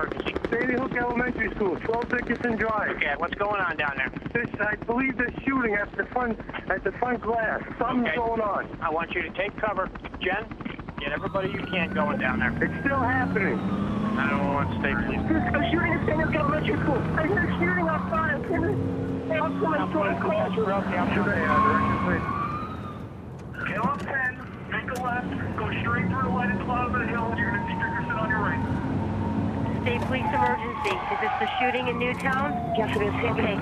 emergency? Sandy Hook Elementary School, 12 Dickinson Drive. Okay, what's going on down there? I believe they're shooting at the front glass. Something's going on. I want you to take cover. Jen, get everybody you can going down there. It's still happening. 911, stay please. They're shooting at Sandy Hook Elementary School. I hear shooting outside. I'm coming to the classroom. Get on 10, make a left, go straight through the lighted bottom of the hill. You're going to see Dickerson on your right. State police emergency. Is this the shooting in Newtown? Yes, it is. Okay.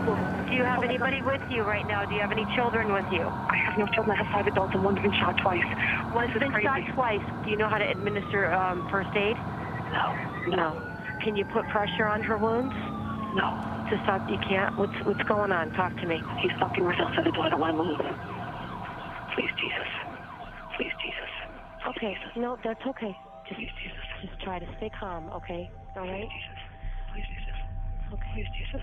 Do you have anybody with you right now? Do you have any children with you? I have no children. I have 5 adults and one's been shot twice. One's been shot twice. Do you know how to administer first aid? No. Can you put pressure on her wounds? No. To stop? You can't? What's going on? Talk to me. He's fucking right outside the door. I don't want to move. Please, Jesus. Please, Jesus. Okay. Jesus. No, that's okay. Please, Jesus. Just try to stay calm, okay? All right? Please, Jesus. Okay. Please, Jesus.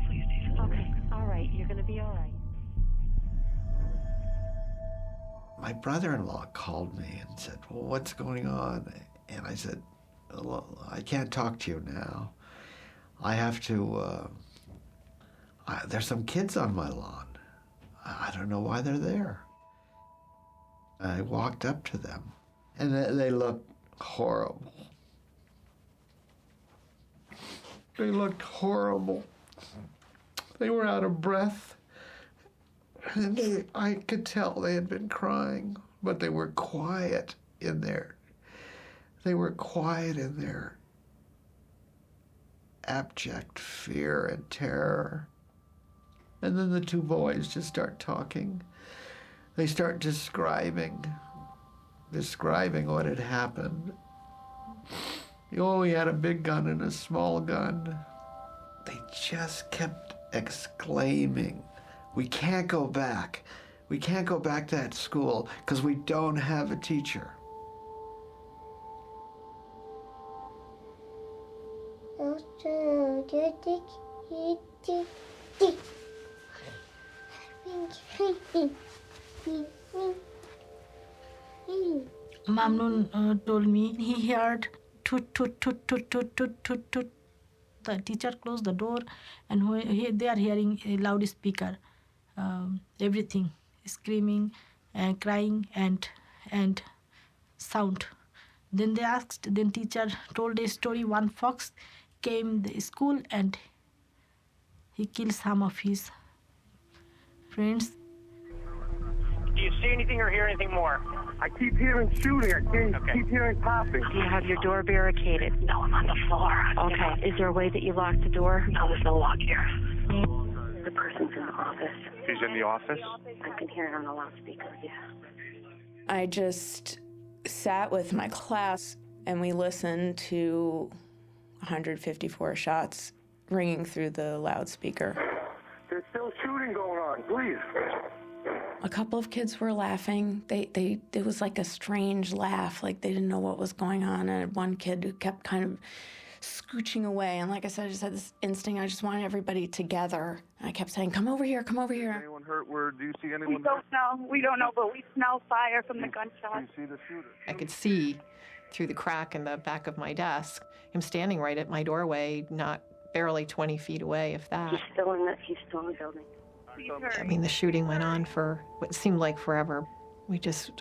Please, Jesus. Okay. All right. You're going to be all right. My brother-in-law called me and said, well, what's going on? And I said, well, I can't talk to you now. I have to, there's some kids on my lawn. I don't know why they're there. I walked up to them, and they looked horrible. They looked horrible. They were out of breath. And I could tell they had been crying, but they were quiet in there. They were quiet in their abject fear and terror. And then the two boys just start talking. They start describing what had happened. Oh, he had a big gun and a small gun. They just kept exclaiming, we can't go back. We can't go back to that school because we don't have a teacher. Mamnoon told me he heard toot, toot, toot, toot, toot, toot, toot, toot. The teacher closed the door, and they are hearing a loudspeaker, everything, screaming and crying and sound. Then they asked, then teacher told a story. One fox came to the school and he killed some of his friends. Do you see anything or hear anything more? I keep hearing shooting. I keep hearing popping. Do you have your door barricaded? No, I'm on the floor. Okay. Is there a way that you lock the door? No, there's no lock here. The person's in the office. He's in the office? I can hear it on the loudspeaker, yeah. I just sat with my class and we listened to 154 shots ringing through the loudspeaker. There's still shooting going on, please. A couple of kids were laughing. It was like a strange laugh, like they didn't know what was going on. And one kid who kept kind of scooching away. And like I said, I just had this instinct. I just wanted everybody together. And I kept saying, come over here, come over here. Anyone hurt? Do you see anyone? We don't know, but we smell fire from the gunshot. Do you see the shooter? I could see through the crack in the back of my desk him standing right at my doorway, not barely 20 feet away, if that. He's still in the building. I mean, the shooting went on for what seemed like forever. We just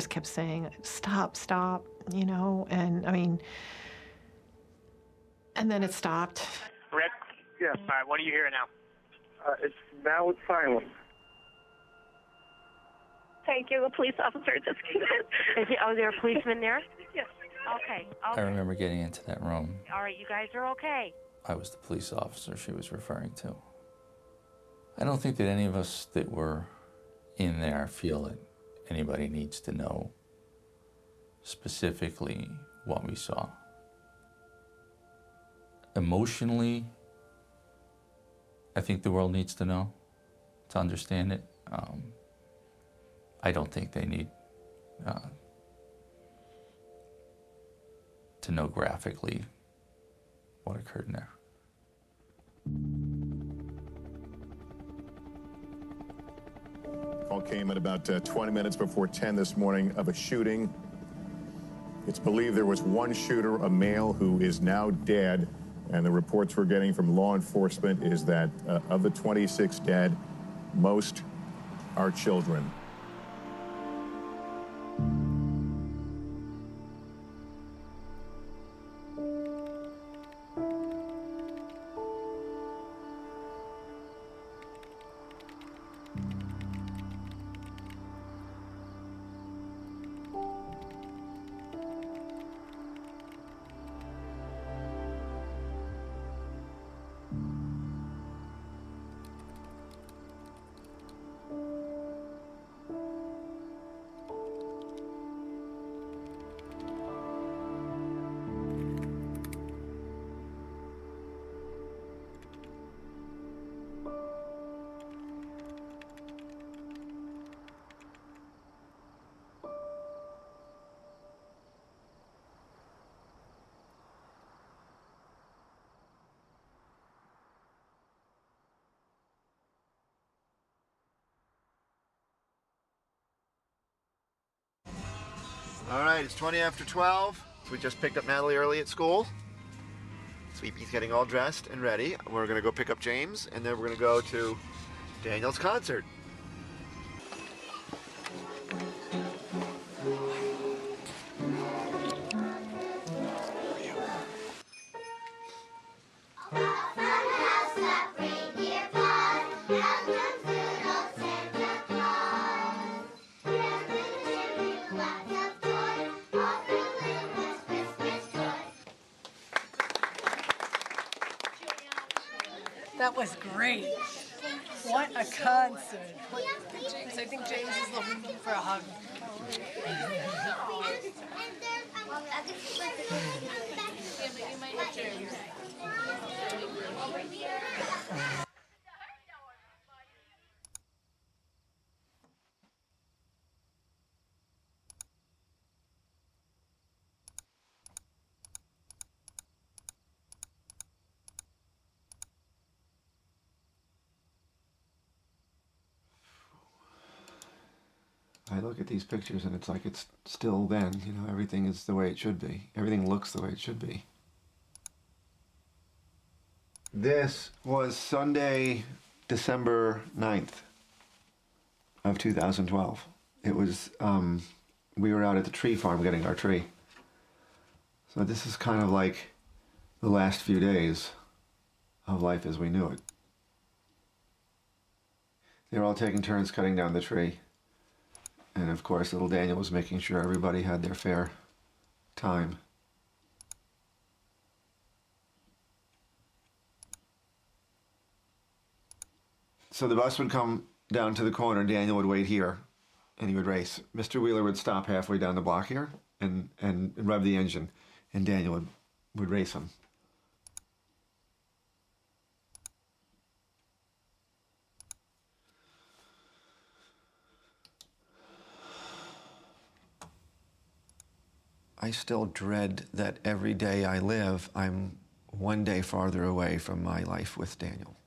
kept saying, stop, you know, and I mean, and then it stopped. Rick? Yeah. All right, what are you hearing now? It's silent. Thank you, the police officer just came in. Are there a policeman there? Yes. Okay. I remember getting into that room. All right, you guys are okay. I was the police officer she was referring to. I don't think that any of us that were in there feel that anybody needs to know specifically what we saw. Emotionally, I think the world needs to know to understand it. I don't think they need to know graphically what occurred in there. Call came at about 20 minutes before 10 this morning of a shooting It's believed there was one shooter, a male, who is now dead. And the reports we're getting from law enforcement is that of the 26 dead, most are children. All right, it's 20 after 12. We just picked up Natalie early at school. Sweepy's getting all dressed and ready. We're gonna go pick up James, and then we're gonna go to Daniel's concert. That was great. What a concert. I think James is looking for a hug. I look at these pictures and it's like it's still then, you know, everything is the way it should be. Everything looks the way it should be. This was Sunday, December 9th of 2012. It was, we were out at the tree farm getting our tree. So this is kind of like the last few days of life as we knew it. They were all taking turns cutting down the tree. And of course, little Daniel was making sure everybody had their fair time. So the bus would come down to the corner, Daniel would wait here, and he would race. Mr. Wheeler would stop halfway down the block here and rev the engine, and Daniel would race him. I still dread that every day I live, I'm one day farther away from my life with Daniel.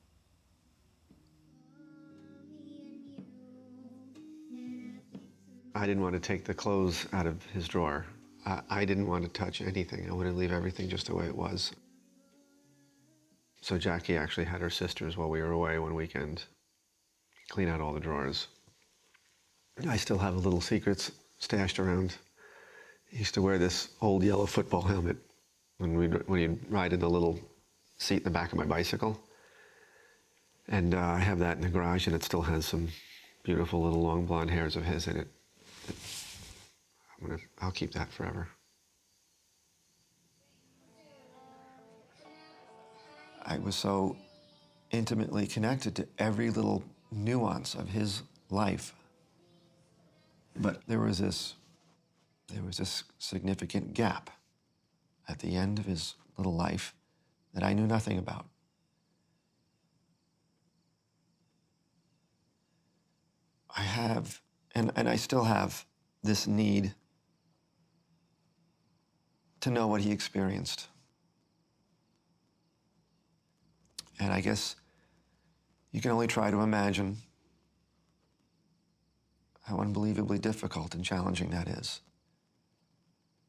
I didn't want to take the clothes out of his drawer. I didn't want to touch anything. I wanted to leave everything just the way it was. So Jackie actually had her sisters while we were away one weekend clean out all the drawers. I still have little secrets stashed around. He used to wear this old yellow football helmet when he'd ride in the little seat in the back of my bicycle. And I have that in the garage, and it still has some beautiful little long blonde hairs of his in it. I'll keep that forever. I was so intimately connected to every little nuance of his life. But there was this significant gap at the end of his little life that I knew nothing about. I have, and I still have, this need to know what he experienced. And I guess you can only try to imagine how unbelievably difficult and challenging that is.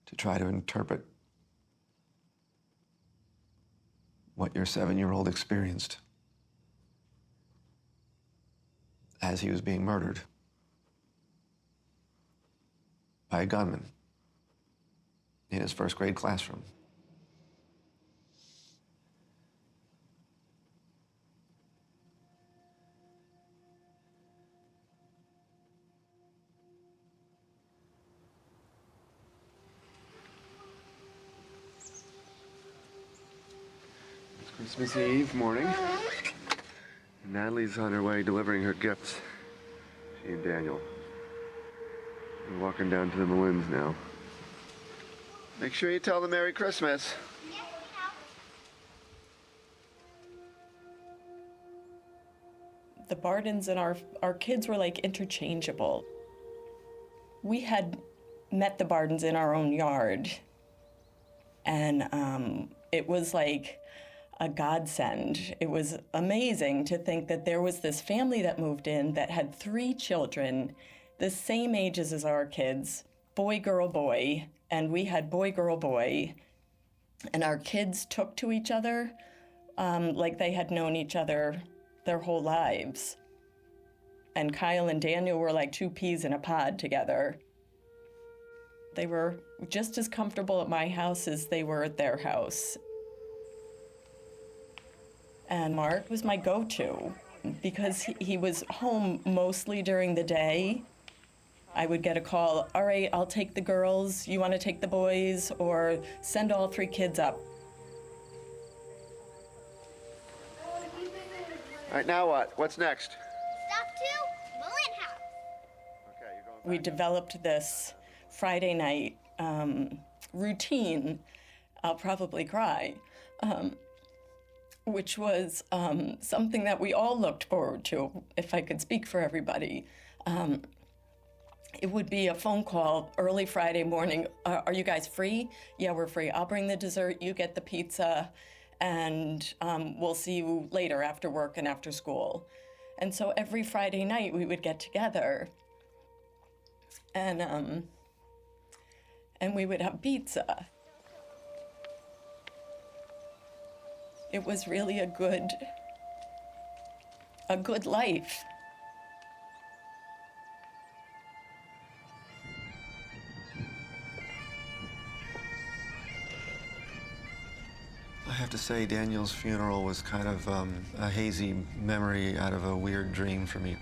to try to interpret what your 7-year-old experienced as he was being murdered by a gunman in his first grade classroom. Christmas Eve morning. Natalie's on her way delivering her gifts. She and Daniel. We're walking down to the Malins now. Make sure you tell them Merry Christmas. The Bardens and our kids were like interchangeable. We had met the Bardens in our own yard, and it was like a godsend. It was amazing to think that there was this family that moved in that had 3 children, the same ages as our kids, boy, girl, boy, and we had boy, girl, boy, and our kids took to each other like they had known each other their whole lives. And Kyle and Daniel were like 2 peas in a pod together. They were just as comfortable at my house as they were at their house. And Mark was my go-to because he was home mostly during the day. I would get a call, all right, I'll take the girls, you want to take the boys, or send all 3 kids up. All right, now what? What's next? Stop to Malin House. Okay, you're going back. We developed this Friday night routine, I'll probably cry, which was something that we all looked forward to, if I could speak for everybody. It would be a phone call early Friday morning. Are you guys free? Yeah, we're free. I'll bring the dessert, you get the pizza, and we'll see you later after work and after school. And so every Friday night we would get together and we would have pizza. It was really a good life. I have to say, Daniel's funeral was kind of a hazy memory out of a weird dream for me.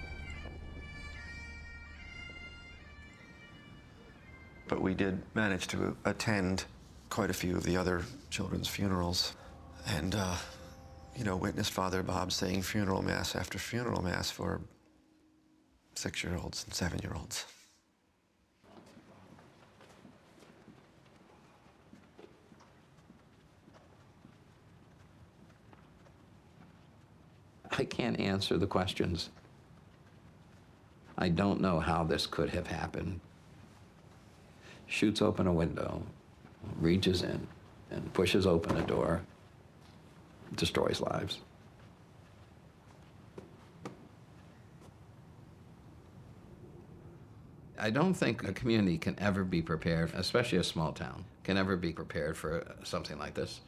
But we did manage to attend quite a few of the other children's funerals and, you know, witnessed Father Bob saying funeral mass after funeral mass for 6-year-olds and 7-year-olds. I can't answer the questions. I don't know how this could have happened. Shoots open a window, reaches in, and pushes open a door, destroys lives. I don't think a community can ever be prepared, especially a small town, can ever be prepared for something like this.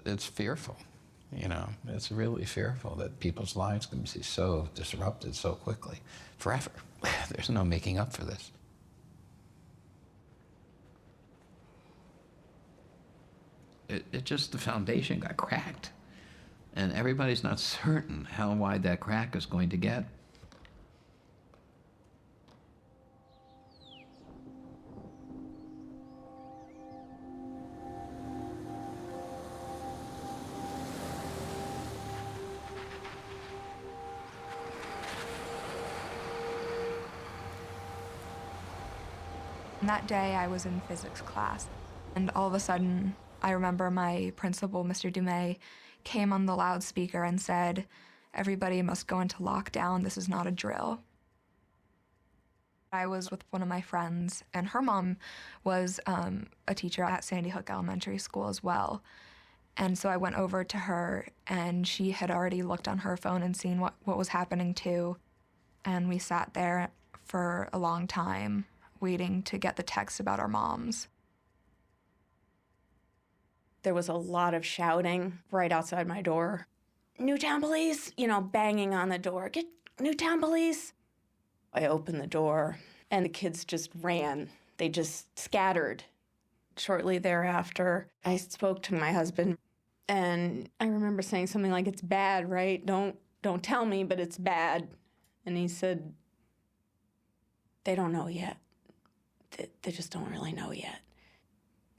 It's fearful. You know, it's really fearful that people's lives can be so disrupted so quickly, forever. There's no making up for this. It just, the foundation got cracked. And everybody's not certain how wide that crack is going to get. That day I was in physics class, and all of a sudden I remember my principal, Mr. Dumais, came on the loudspeaker and said, "Everybody must go into lockdown, this is not a drill." I was with one of my friends, and her mom was a teacher at Sandy Hook Elementary School as well. And so I went over to her, and she had already looked on her phone and seen what was happening too. And we sat there for a long time waiting to get the text about our moms. There was a lot of shouting right outside my door. Newtown police, banging on the door. Get Newtown police. I opened the door and the kids just ran. They just scattered. Shortly thereafter, I spoke to my husband and I remember saying something like, "It's bad, right? Don't tell me, but it's bad." And he said, "They don't know yet. They just don't really know yet."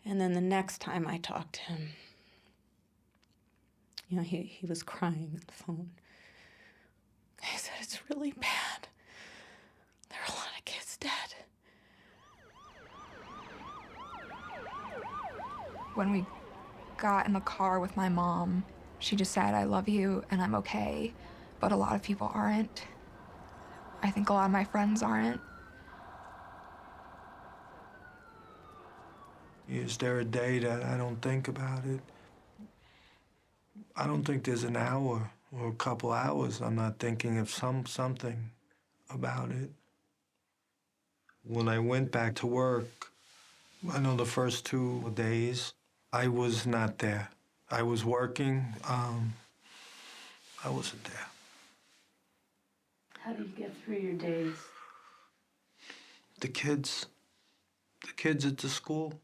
And then the next time I talked to him, he was crying on the phone. He said, "It's really bad. There are a lot of kids dead." When we got in the car with my mom, she just said, "I love you and I'm okay." But a lot of people aren't. I think a lot of my friends aren't. Is there a day that I don't think about it? I don't think there's an hour or a couple hours I'm not thinking of something about it. When I went back to work, I know the first 2 days, I was not there. I was working. I wasn't there. How do you get through your days? The kids at the school,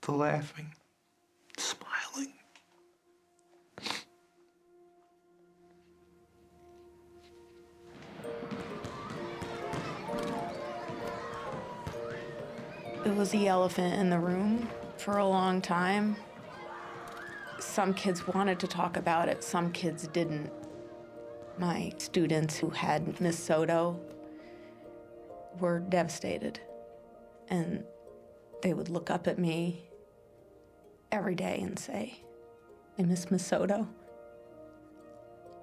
the laughing, smiling. It was the elephant in the room for a long time. Some kids wanted to talk about it, some kids didn't. My students who had Miss Soto were devastated. And they would look up at me every day and say, "I miss Miss Soto."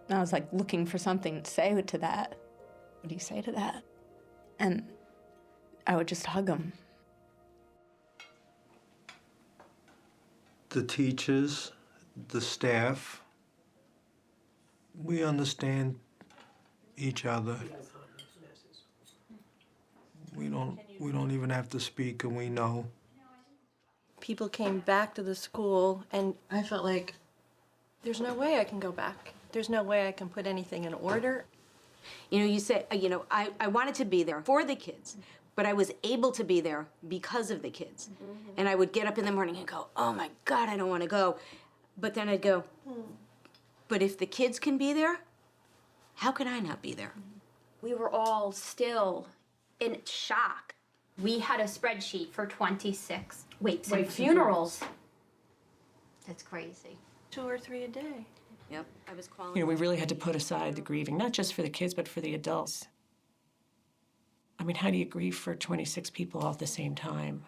And I was like looking for something to say to that. What do you say to that? And I would just hug them. The teachers, the staff, we understand each other. We don't even have to speak, and we know. People came back to the school, and I felt like there's no way I can go back. There's no way I can put anything in order. You say, I wanted to be there for the kids, but I was able to be there because of the kids. Mm-hmm. And I would get up in the morning and go, "Oh my God, I don't want to go." But then I'd go, but if the kids can be there, how can I not be there? We were all still in shock. We had a spreadsheet for 26 wakes and funerals. That's crazy. 2 or 3 a day. Yep, I was calling. We really had to put aside the grieving, not just for the kids, but for the adults. I mean, how do you grieve for 26 people all at the same time?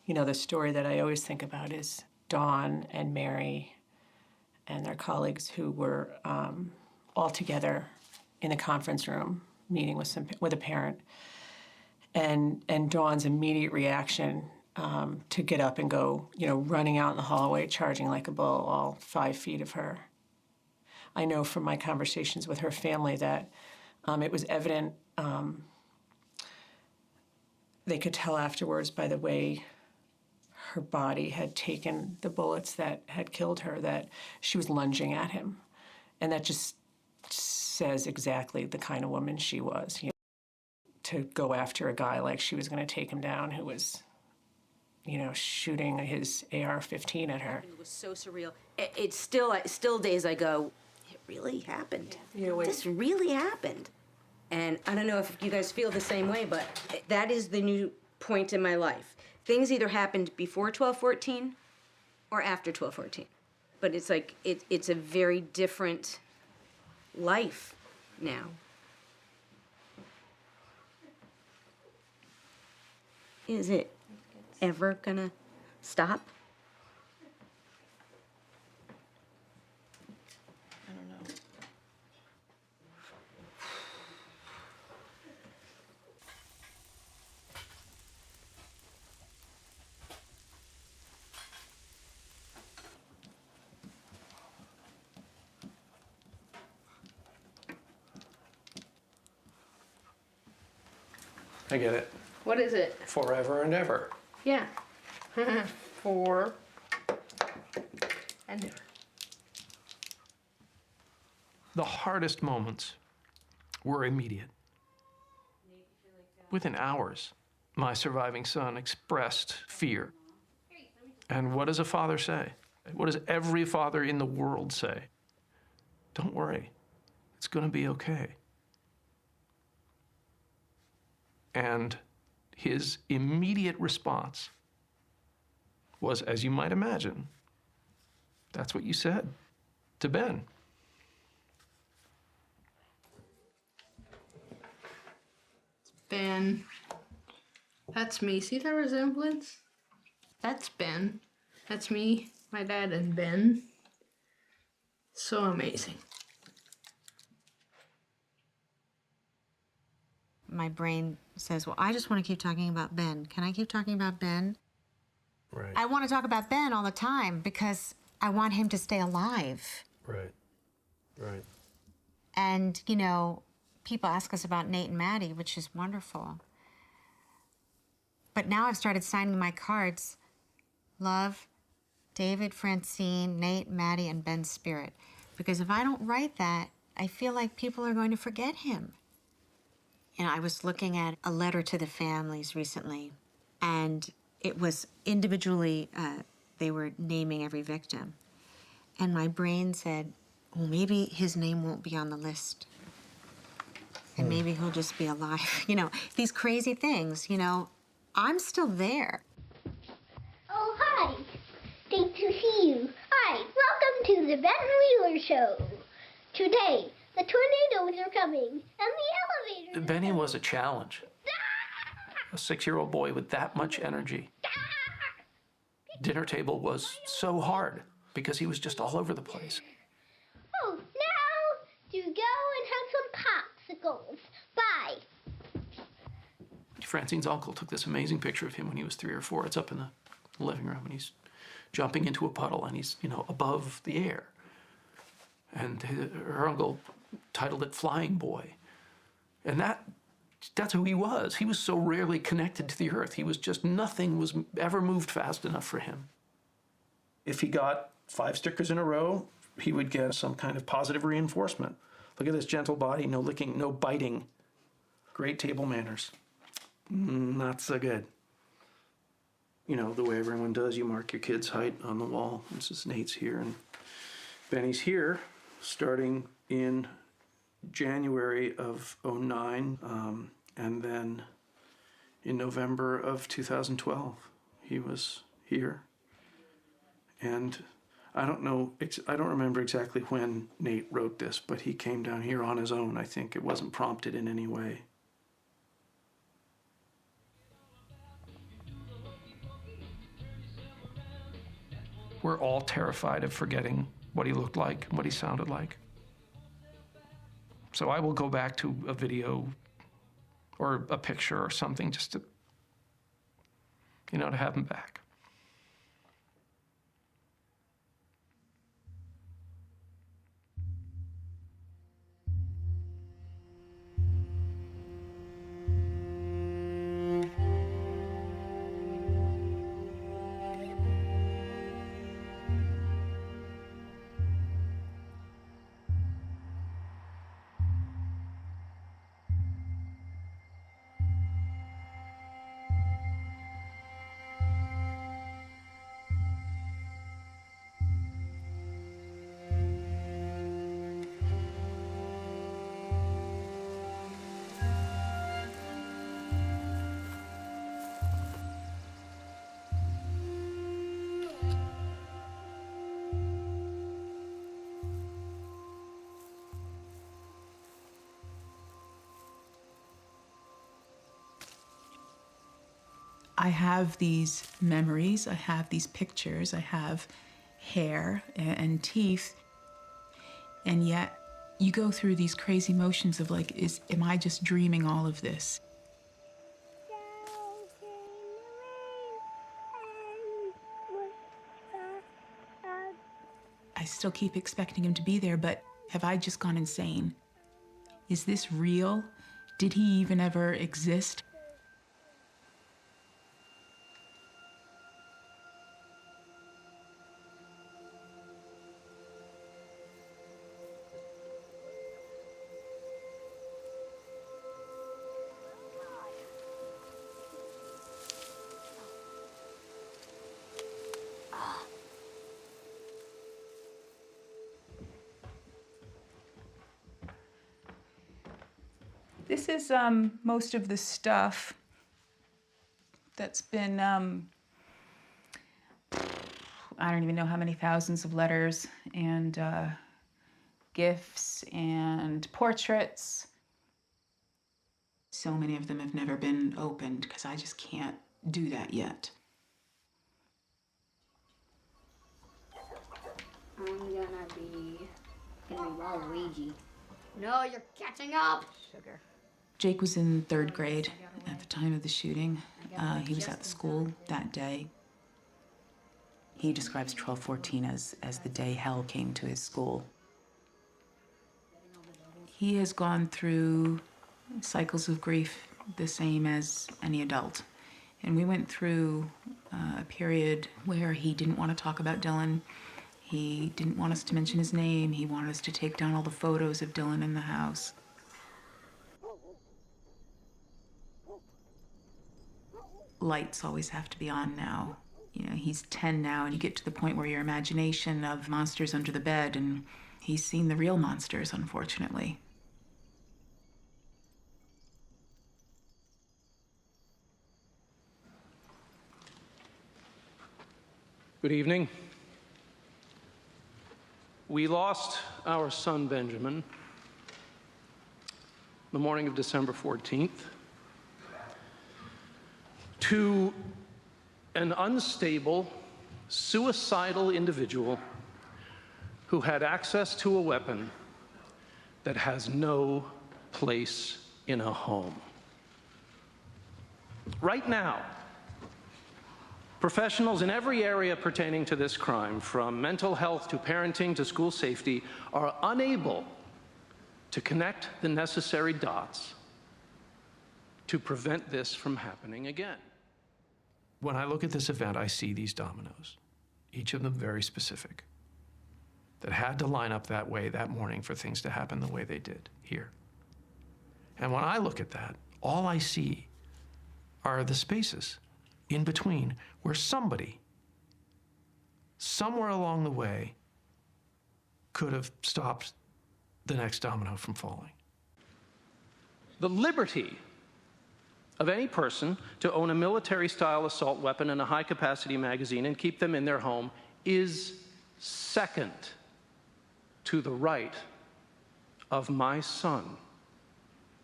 The story that I always think about is Dawn and Mary and their colleagues who were all together in a conference room meeting with a parent. And Dawn's immediate reaction to get up and go, running out in the hallway, charging like a bull, all 5 feet of her. I know from my conversations with her family that it was evident. They could tell afterwards by the way her body had taken the bullets that had killed her that she was lunging at him. And that just says exactly the kind of woman she was. To go after a guy like she was going to take him down who was, shooting his AR-15 at her. It was so surreal. It's still days I go, it really happened. This really happened. And I don't know if you guys feel the same way, but that is the new point in my life. Things either happened before 12/14 or after 12/14. But it's like, it's a very different life now. Is it ever gonna stop? I don't know. I get it. What is it? Forever and ever. Yeah. For and The hardest moments were immediate. Within hours, my surviving son expressed fear. And what does a father say? What does every father in the world say? Don't worry, it's going to be okay. And his immediate response was, as you might imagine, that's what you said to Ben. Ben. That's me. See that resemblance? That's Ben. That's me, my dad, and Ben. So amazing. My brain says, well, I just want to keep talking about Ben. Can I keep talking about Ben? Right. I want to talk about Ben all the time because I want him to stay alive. Right. Right. And, you know, people ask us about Nate and Maddie, which is wonderful. But now I've started signing my cards. Love, David, Francine, Nate, Maddie, and Ben's spirit. Because if I don't write that, I feel like people are going to forget him. You know, I was looking at a letter to the families recently, and it was individually, they were naming every victim. And my brain said, well, maybe his name won't be on the list. And maybe he'll just be alive. You know, these crazy things, you know, I'm still there. Oh, hi. Great to see you. Hi, welcome to the Ben Wheeler Show. Today, the tornadoes are coming, and the elevators... Benny was a challenge. A 6-year-old boy with that much energy. Dinner table was so hard because he was just all over the place. Oh, now you go and have some popsicles. Bye. Francine's uncle took this amazing picture of him when he was 3 or 4. It's up in the living room, and he's jumping into a puddle, and he's, you know, above the air. And her uncle titled it Flying Boy. And that's who he was. He was so rarely connected to the earth. He was just, nothing was ever moved fast enough for him. If he got 5 stickers in a row, he would get some kind of positive reinforcement. Look at this gentle body, no licking, no biting. Great table manners. Not so good. You know, the way everyone does, you mark your kid's height on the wall. This is Nate's here, and Benny's here, starting in January of '09, and then in November of 2012, he was here. And I don't remember exactly when Nate wrote this, but he came down here on his own, I think. It wasn't prompted in any way. We're all terrified of forgetting what he looked like, what he sounded like. So I will go back to a video or a picture or something just to, you know, to have him back. I have these memories, I have these pictures, I have hair and teeth, and yet you go through these crazy motions of like, am I just dreaming all of this? I still keep expecting him to be there, but have I just gone insane? Is this real? Did he even ever exist? This is most of the stuff that's been, I don't even know how many thousands of letters and gifts and portraits. So many of them have never been opened because I just can't do that yet. I'm gonna be Waluigi. No, you're catching up. Sugar. Jake was in 3rd grade at the time of the shooting. He was at the school that day. He describes 12/14 as the day hell came to his school. He has gone through cycles of grief the same as any adult. And we went through a period where he didn't want to talk about Dylan. He didn't want us to mention his name. He wanted us to take down all the photos of Dylan in the house. Lights always have to be on now. You know, he's 10 now, and you get to the point where your imagination of monsters under the bed, and he's seen the real monsters, unfortunately. Good evening. We lost our son, Benjamin, the morning of December 14th, to an unstable, suicidal individual who had access to a weapon that has no place in a home. Right now, professionals in every area pertaining to this crime, from mental health to parenting to school safety, are unable to connect the necessary dots to prevent this from happening again. When I look at this event, I see these dominoes, each of them very specific, that had to line up that way that morning for things to happen the way they did here. And when I look at that, all I see are the spaces in between where somebody, somewhere along the way, could have stopped the next domino from falling. The liberty of any person to own a military-style assault weapon and a high-capacity magazine and keep them in their home is second to the right of my son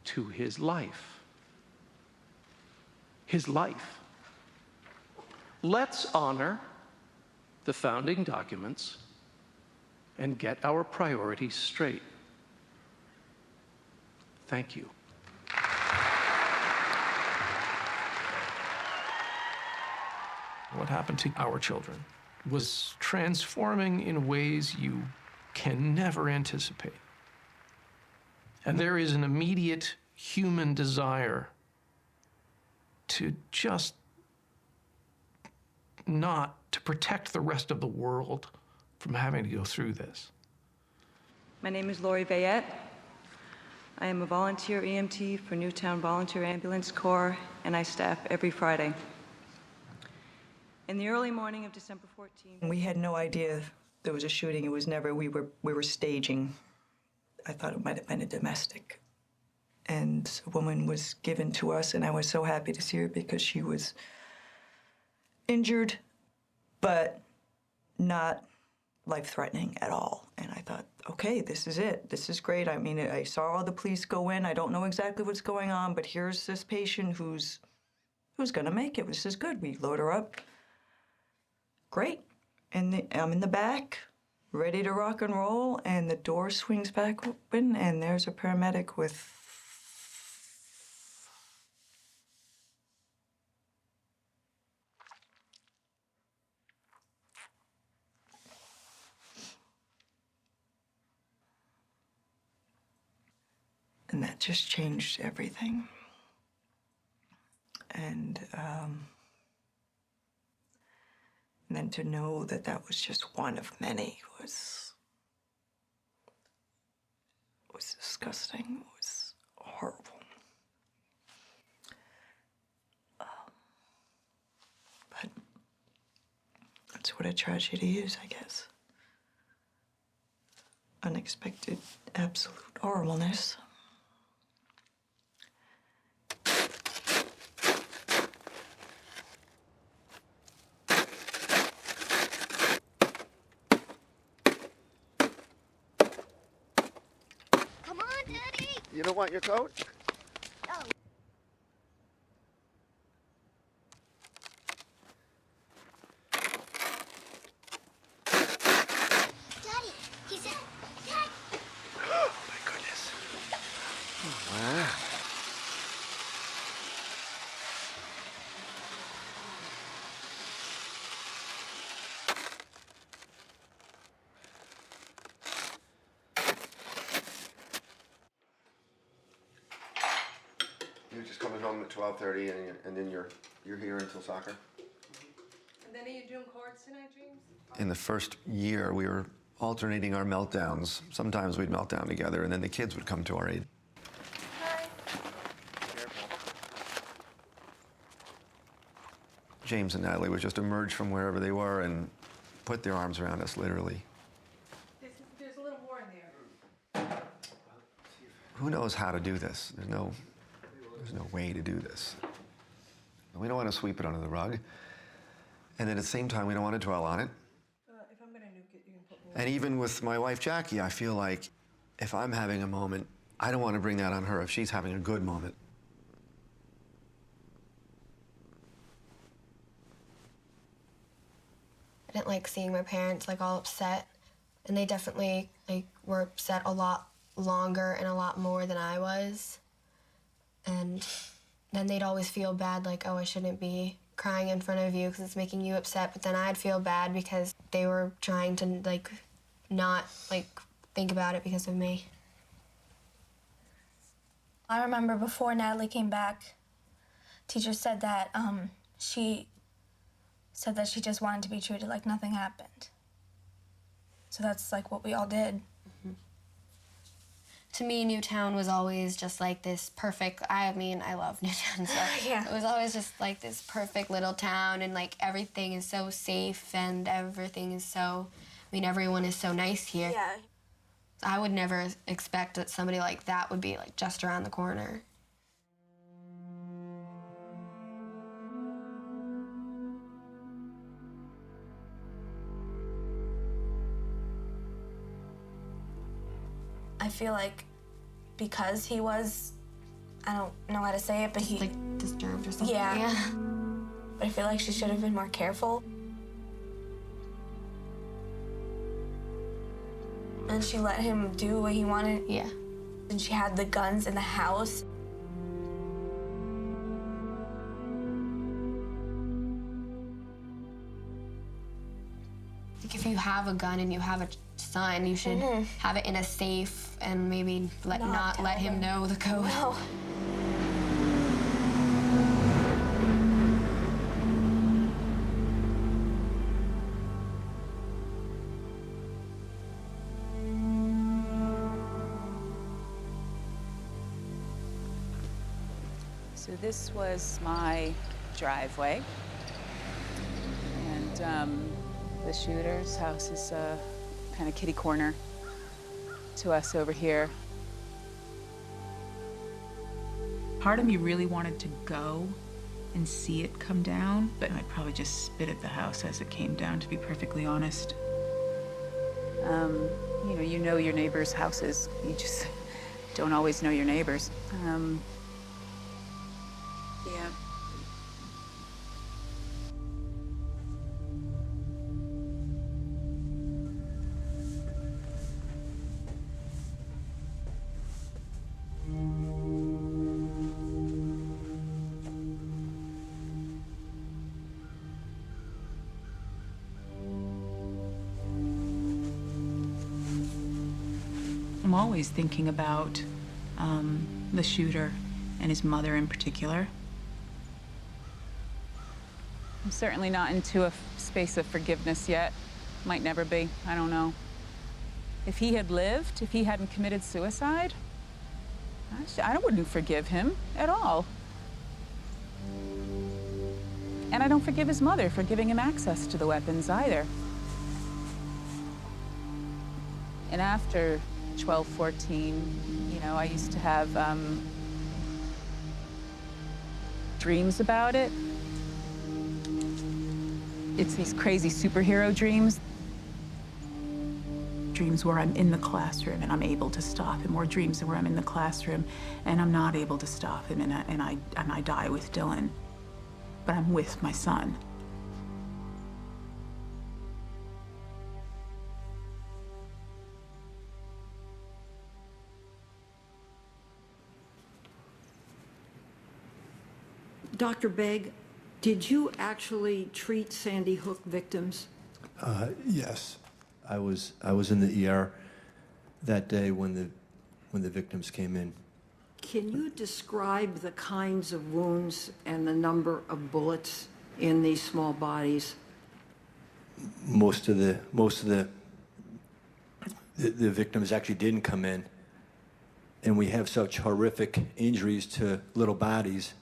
to his life. His life. Let's honor the founding documents and get our priorities straight. Thank you. What happened to our children was transforming in ways you can never anticipate. And there is an immediate human desire to just not to protect the rest of the world from having to go through this. My name is Lori Vayette. I am a volunteer EMT for Newtown Volunteer Ambulance Corps, and I staff every Friday. In the early morning of December 14th, we had no idea there was a shooting. It was never, we were staging. I thought it might have been a domestic. And a woman was given to us, and I was so happy to see her because she was injured, but not life-threatening at all. And I thought, okay, this is it. This is great. I mean, I saw all the police go in. I don't know exactly what's going on, but here's this patient who's gonna make it. This is good. We load her up. Great. And I'm in the back, ready to rock and roll, and the door swings back open, and there's a paramedic with and that just changed everything. And then to know that that was just one of many was disgusting, was horrible. But that's what a tragedy is, I guess. Unexpected, absolute horribleness. You don't want your coat? Daddy, he said, Dad. Oh my goodness. Wow. You're just coming home at 12:30, and then you're here until soccer. And then are you doing chords tonight, James? In the first year, we were alternating our meltdowns. Sometimes we'd melt down together, and then the kids would come to our aid. James and Natalie would just emerge from wherever they were and put their arms around us, literally. There's a little more in there. Who knows how to do this? There's no way to do this. We don't want to sweep it under the rug. And at the same time, we don't want to dwell on it. If I'm going to nuke it, you can put more. And even with my wife, Jackie, I feel like if I'm having a moment, I don't want to bring that on her if she's having a good moment. I didn't like seeing my parents like all upset, and they definitely like were upset a lot longer and a lot more than I was. And then they'd always feel bad, like, oh, I shouldn't be crying in front of you because it's making you upset. But then I'd feel bad because they were trying to like not like think about it because of me. I remember before Natalie came back, teacher said that she just wanted to be treated like nothing happened. So that's like what we all did. Mm-hmm. To me, Newtown was always just like this perfect, I mean, I love Newtown, so Yeah. it was always just like this perfect little town, and like everything is so safe and everything is so, I mean, everyone is so nice here. Yeah. I would never expect that somebody like that would be like just around the corner. I feel like because he was, I don't know how to say it, but he... Like disturbed or something? Yeah. But I feel like she should have been more careful. And she let him do what he wanted. Yeah. And she had the guns in the house. Like if you have a gun and you have a son, you should have it in a safe and maybe not let him know the code. No. So this was my driveway, and the shooter's house is kind of kitty corner to us over here. Part of me really wanted to go and see it come down, but I'd probably just spit at the house as it came down, to be perfectly honest. You know your neighbors' houses. You just don't always know your neighbors. Yeah. I'm always thinking about the shooter and his mother in particular. I'm certainly not into a space of forgiveness yet. Might never be. I don't know. If he had lived, if he hadn't committed suicide, I wouldn't forgive him at all. And I don't forgive his mother for giving him access to the weapons either. And after 12, 14, I used to have dreams about it. It's these crazy superhero dreams. Dreams where I'm in the classroom and I'm able to stop him, or dreams where I'm in the classroom and I'm not able to stop him, and I die with Dylan, but I'm with my son. Dr. Begg, did you actually treat Sandy Hook victims? Yes, I was in the ER that day when the victims came in. Can you describe the kinds of wounds and the number of bullets in these small bodies? Most of the victims actually didn't come in, and we have such horrific injuries to little bodies.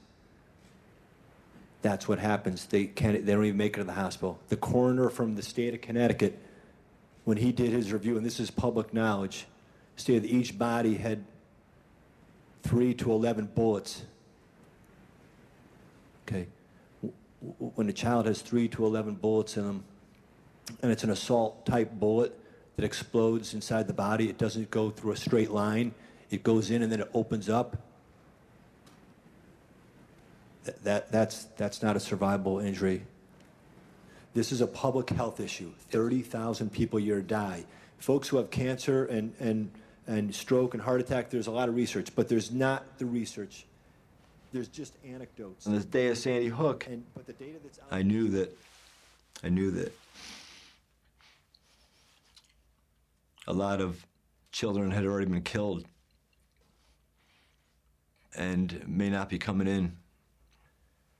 That's what happens. They don't even make it to the hospital. The coroner from the state of Connecticut, when he did his review, and this is public knowledge, stated that each body had 3 to 11 bullets. Okay. When a child has 3 to 11 bullets in them, and it's an assault type bullet that explodes inside the body, it doesn't go through a straight line. It goes in and then it opens up. That's not a survivable injury. This is a public health issue. 30,000 people a year die. Folks who have cancer and stroke and heart attack, there's a lot of research, but there's not the research. There's just anecdotes. On the day of Sandy Hook, but the data that's I knew that a lot of children had already been killed and may not be coming in.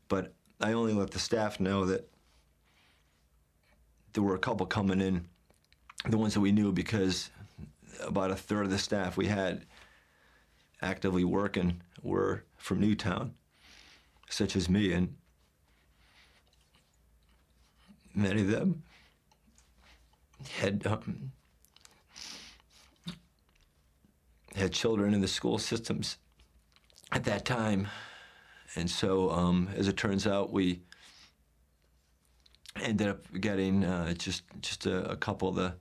But I only let the staff know that there were a couple coming in, the ones that we knew, because about a third of the staff we had actively working were from Newtown, such as me, and many of them had children in the school systems at that time. And so, as it turns out, we ended up getting just a couple of the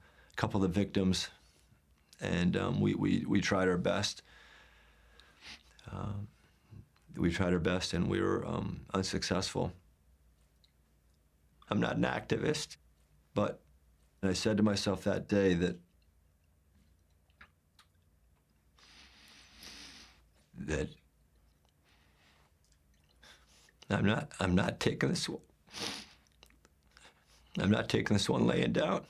victims, and we tried our best. We tried our best, and we were unsuccessful. I'm not an activist, but I said to myself that day that I'm not taking this one. I'm not taking this one laying down.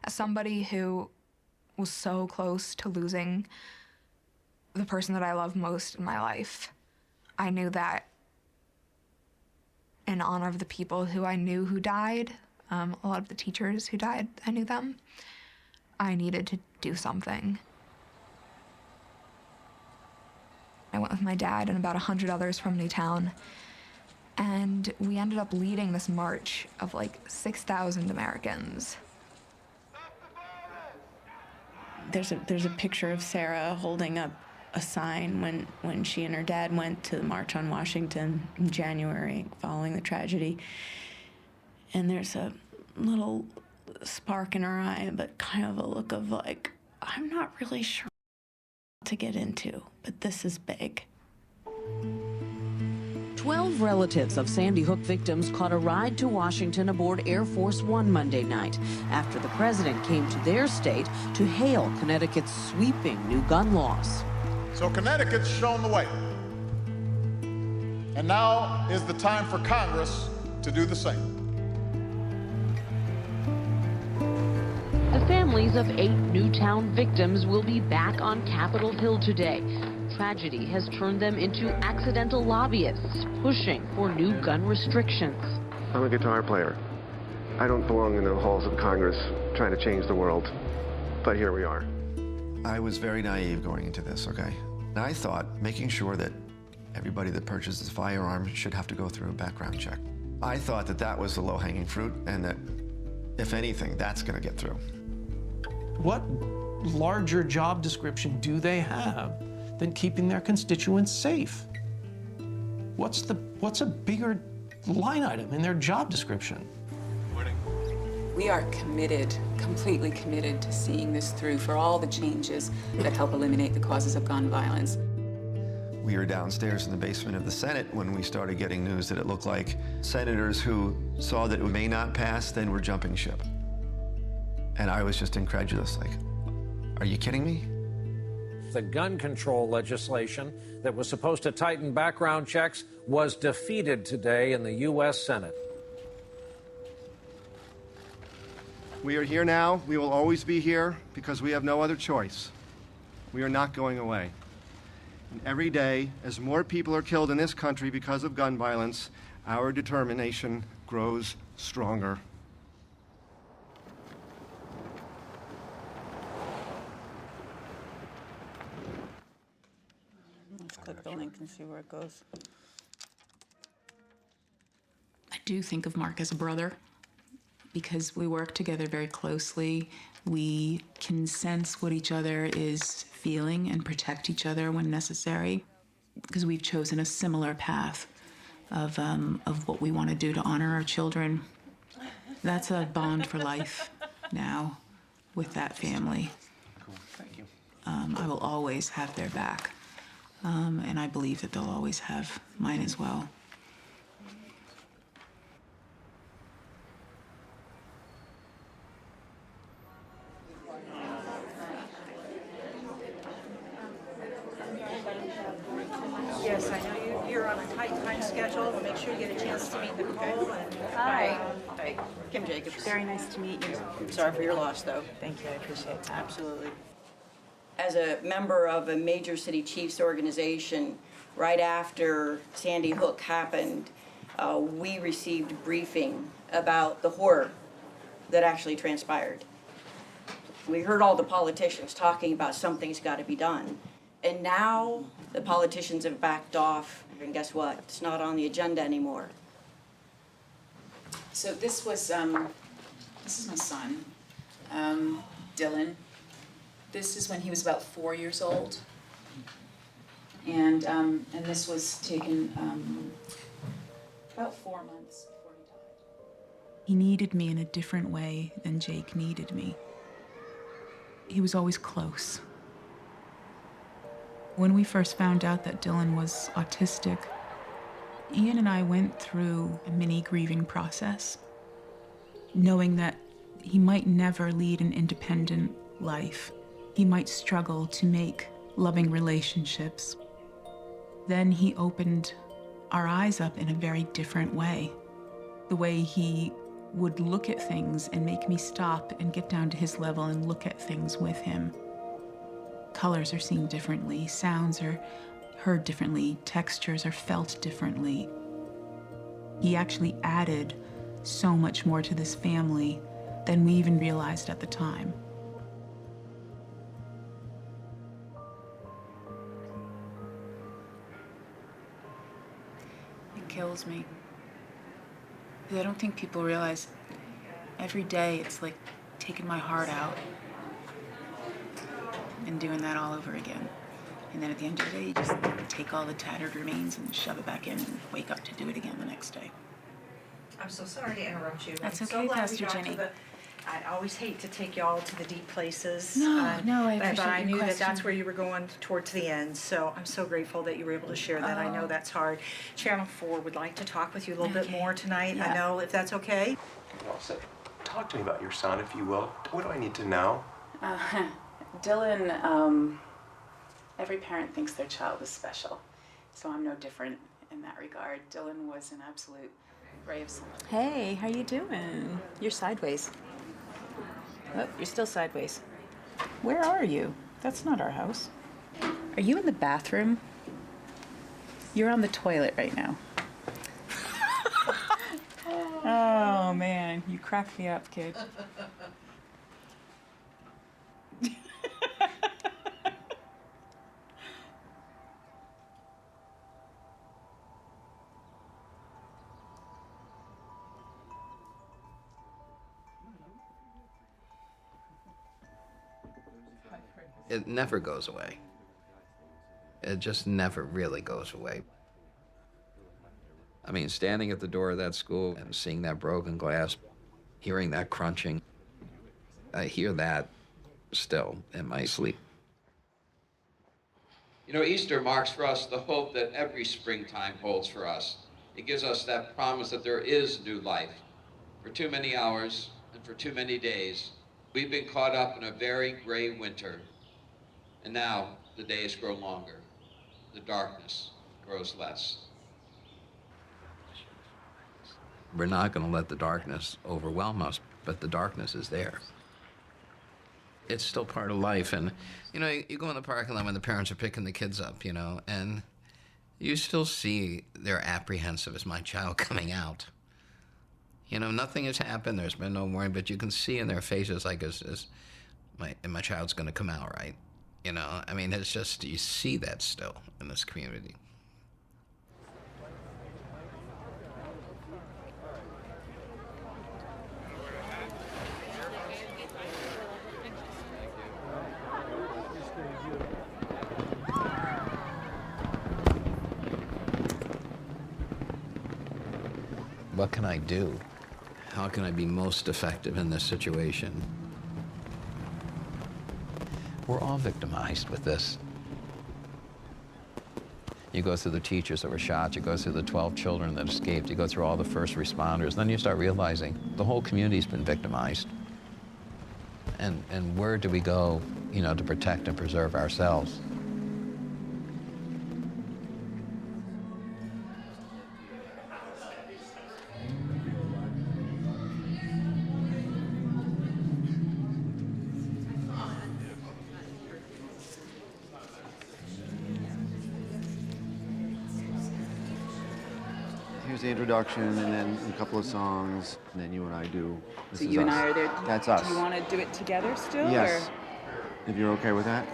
As somebody who was so close to losing the person that I love most in my life, I knew that in honor of the people who I knew who died, a lot of the teachers who died, I knew them, I needed to do something. I went with my dad and about 100 others from Newtown, and we ended up leading this march of like 6,000 Americans. There's a picture of Sarah holding up a sign when she and her dad went to the March on Washington in January following the tragedy. And there's a little spark in her eye, but kind of a look of like, I'm not really sure what to get into, but this is big. 12 relatives of Sandy Hook victims caught a ride to Washington aboard Air Force One Monday night after the president came to their state to hail Connecticut's sweeping new gun laws. So Connecticut's shown the way. And now is the time for Congress to do the same. The families of 8 Newtown victims will be back on Capitol Hill today. Tragedy has turned them into accidental lobbyists, pushing for new gun restrictions. I'm a guitar player. I don't belong in the halls of Congress trying to change the world, but here we are. I was very naive going into this, okay? And I thought making sure that everybody that purchases a firearm should have to go through a background check. I thought that that was the low-hanging fruit, and that, if anything, that's going to get through. What larger job description do they have than keeping their constituents safe? What's a bigger line item in their job description? We are committed, completely committed to seeing this through for all the changes that help eliminate the causes of gun violence. We were downstairs in the basement of the Senate when we started getting news that it looked like senators who saw that it may not pass then were jumping ship. And I was just incredulous, like, are you kidding me? The gun control legislation that was supposed to tighten background checks was defeated today in the U.S. Senate. We are here now. We will always be here because we have no other choice. We are not going away. And every day, as more people are killed in this country because of gun violence, our determination grows stronger. Let's click the link and see where it goes. I do think of Mark as a brother because we work together very closely. We can sense what each other is feeling and protect each other when necessary because we've chosen a similar path of what we want to do to honor our children. That's a bond for life now with that family. Cool. Thank you. I will always have their back, and I believe that they'll always have mine as well. Yes, I know you're on a tight time schedule. We'll make sure you get a chance to meet Nicole. And Hi. Hi. Kim Jacobs. Very nice to meet you. Sorry for your loss, though. Thank you, I appreciate that. Absolutely. As a member of a major city chiefs organization, right after Sandy Hook happened, we received a briefing about the horror that actually transpired. We heard all the politicians talking about something's got to be done. And now the politicians have backed off, and guess what? It's not on the agenda anymore. So this was, this is my son, Dylan. This is when he was about 4 years old. And this was taken about 4 months before he died. He needed me in a different way than Jake needed me. He was always close. When we first found out that Dylan was autistic, Ian and I went through a mini grieving process, knowing that he might never lead an independent life. He might struggle to make loving relationships. Then he opened our eyes up in a very different way. The way he would look at things and make me stop and get down to his level and look at things with him. Colors are seen differently, sounds are heard differently, textures are felt differently. He actually added so much more to this family than we even realized at the time. It kills me. Because I don't think people realize every day it's like taking my heart out and doing that all over again. And then at the end of the day, you just take all the tattered remains and shove it back in and wake up to do it again the next day. I'm so sorry to interrupt you. That's I'm okay, so glad Pastor we got Jenny. I always hate to take y'all to the deep places. No, I but appreciate I your knew that question. that's where you were going towards the end, so I'm so grateful that you were able to share that. I know Oh. that's hard. Channel 4 would like to talk with you a little bit Okay. more tonight. Yeah. I know if that's okay. Well said. Talk to me about your son, if you will. What do I need to know? Dylan, every parent thinks their child is special, so I'm no different in that regard. Dylan was an absolute ray of sunlight. Hey, how you doing? You're sideways. Oh, you're still sideways. Where are you? That's not our house. Are you in the bathroom? You're on the toilet right now. Oh, man. You cracked me up, kid. It never goes away. It just never really goes away. I mean, standing at the door of that school and seeing that broken glass, Hearing that crunching, I hear that still in my sleep. You know, Easter marks for us the hope that every springtime holds for us. It gives us that promise that there is new life. For too many hours and for too many days, we've been caught up in a very gray winter. And now the days grow longer. The darkness grows less. We're not going to let the darkness overwhelm us, but the darkness is there. It's still part of life. And, you know, you go in the parking lot when the parents are picking the kids up, you know, and you still see they're apprehensive. Is my child coming out? You know, nothing has happened. There's been no warning, but you can see in their faces, like, is my child's going to come out, right? You know, I mean, it's just, you see that still in this community. What can I do? How can I be most effective in this situation? We're all victimized with this. You go through the teachers that were shot, you go through the 12 children that escaped, you go through all the first responders, then you start realizing the whole community's been victimized. And where do we go, you know, to protect and preserve ourselves? Here's the introduction, and then a couple of songs, and then you and I do. This So is you and us. I are there. That's us. Do you want to do it together still? Yes. Or If you're okay with that.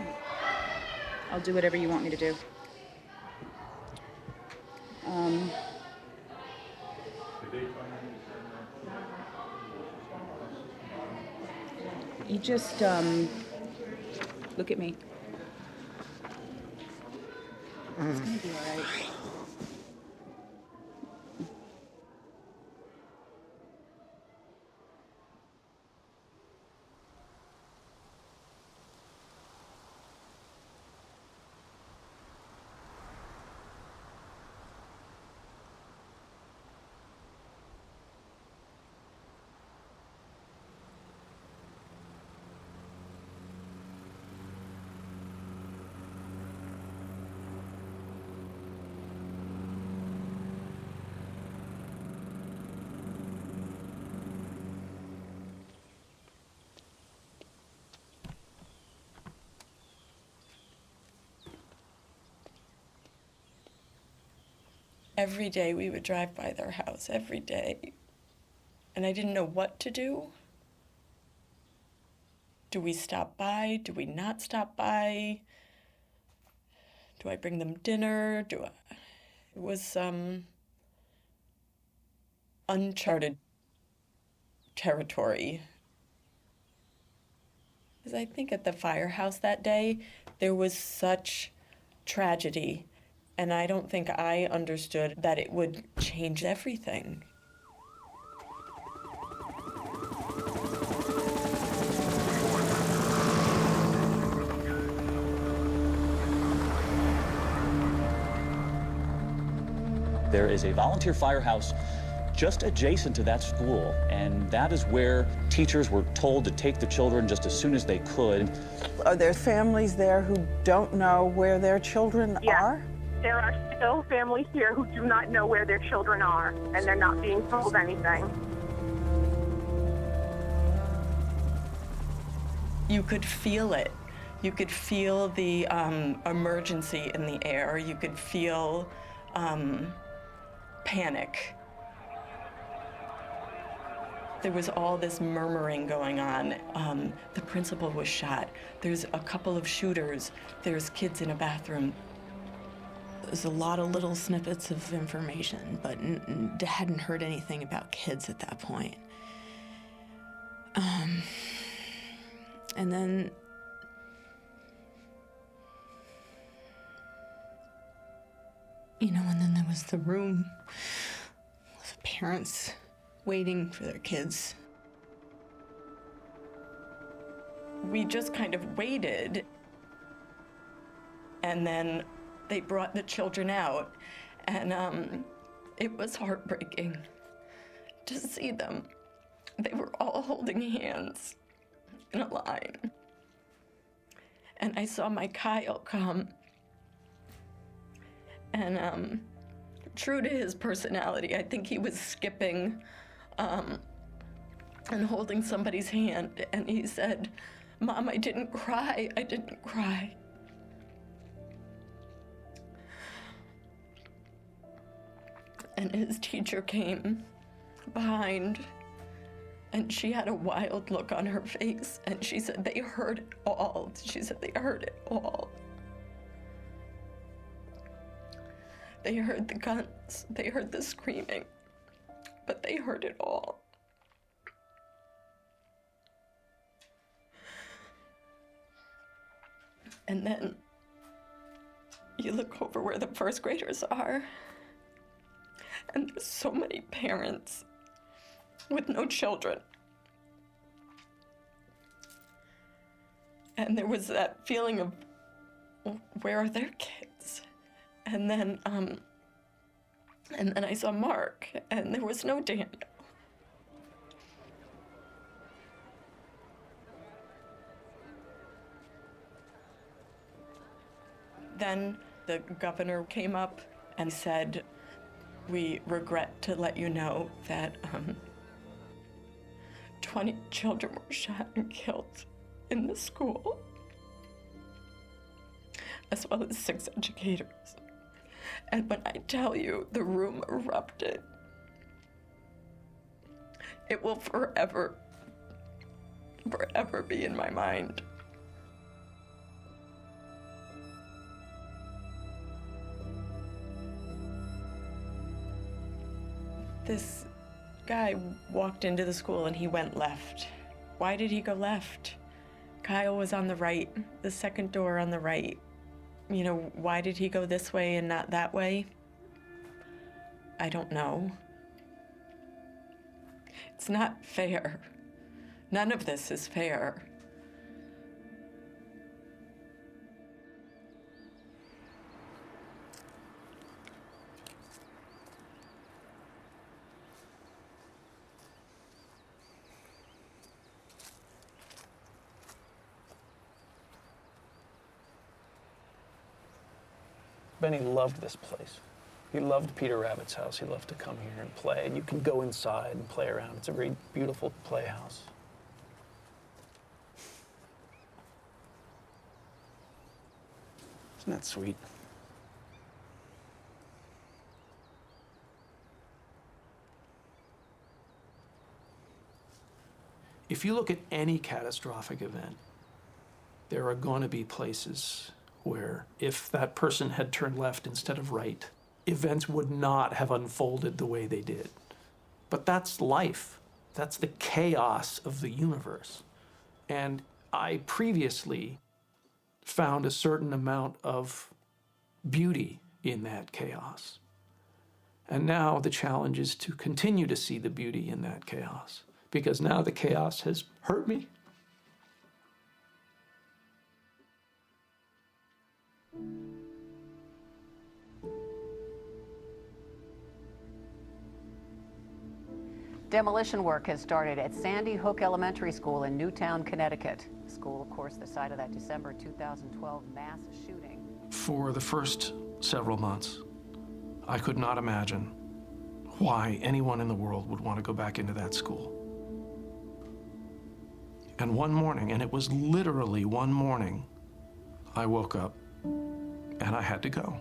I'll do whatever you want me to do. You just look at me. It's gonna be all right. Every day we would drive by their house, every day. And I didn't know what to do. Do we stop by? Do we not stop by? Do I bring them dinner? It was uncharted territory. Because I think at the firehouse that day, there was such tragedy. And I don't think I understood that it would change everything. There is a volunteer firehouse just adjacent to that school, and that is where teachers were told to take the children just as soon as they could. Are there families there who don't know where their children are? There are still families here who do not know where their children are, and they're not being told anything. You could feel it. You could feel the emergency in the air. You could feel panic. There was all this murmuring going on. The principal was shot. There's a couple of shooters. There's kids in a bathroom. There's a lot of little snippets of information, but hadn't heard anything about kids at that point. And then and then there was the room with the parents waiting for their kids. we just kind of waited. And then they brought the children out, and it was heartbreaking to see them. They were all holding hands in a line. And I saw my Kyle come, and true to his personality, I think he was skipping and holding somebody's hand, and he said, "Mom, I didn't cry, I didn't cry." And his teacher came behind, and she had a wild look on her face, and she said they heard it all. She said they heard it all. They heard the guns, they heard the screaming, but they heard it all. And then you look over where the first graders are, and there's so many parents with no children. And there was that feeling of, where are their kids? And then I saw Mark, and there was no Daniel. Then the governor came up and said, "We regret to let you know that 20 children were shot and killed in the school, as well as 6 educators." And when I tell you the room erupted, it will forever, forever be in my mind. This guy walked into the school and he went left. Why did he go left? Kyle was on the right, the second door on the right. You know, why did he go this way and not that way? I don't know. It's not fair. None of this is fair. Benny loved this place. He loved Peter Rabbit's house. He loved to come here and play. And you can go inside and play around. It's a very beautiful playhouse. Isn't that sweet? If you look at any catastrophic event, there are going to be places where if that person had turned left instead of right, events would not have unfolded the way they did. But that's life. That's the chaos of the universe. And I previously found a certain amount of beauty in that chaos. And now the challenge is to continue to see the beauty in that chaos, because now the chaos has hurt me. Demolition work has started at Sandy Hook Elementary School in Newtown, Connecticut. The school, of course, the site of that December 2012 mass shooting. For the first several months, I could not imagine why anyone in the world would want to go back into that school. And one morning, and it was literally one morning, I woke up and I had to go.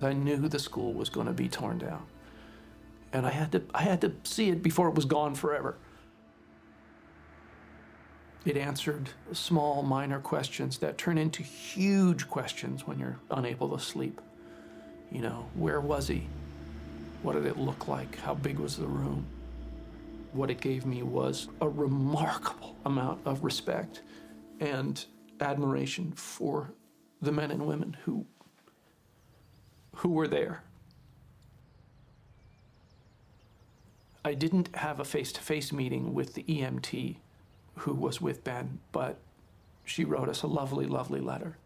I knew the school was going to be torn down. And I had to see it before it was gone forever. It answered small, minor questions that turn into huge questions when you're unable to sleep. You know, where was he? What did it look like? How big was the room? What it gave me was a remarkable amount of respect and admiration for the men and women who were there. I didn't have a face-to-face meeting with the EMT who was with Ben, but she wrote us a lovely, lovely letter.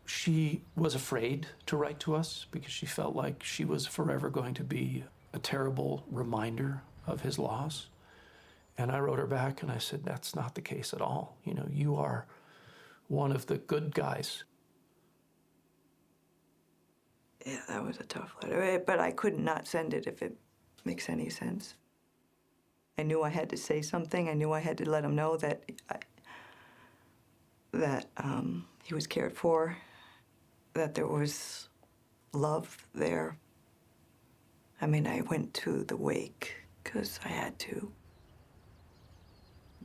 She was afraid to write to us because she felt like she was forever going to be a terrible reminder of his loss. And I wrote her back and I said, that's not the case at all. You know, you are one of the good guys. Yeah, that was a tough letter, but I could not send it if it makes any sense. I knew I had to say something. I knew I had to let him know that he was cared for, that there was love there. I mean, I went to the wake because I had to.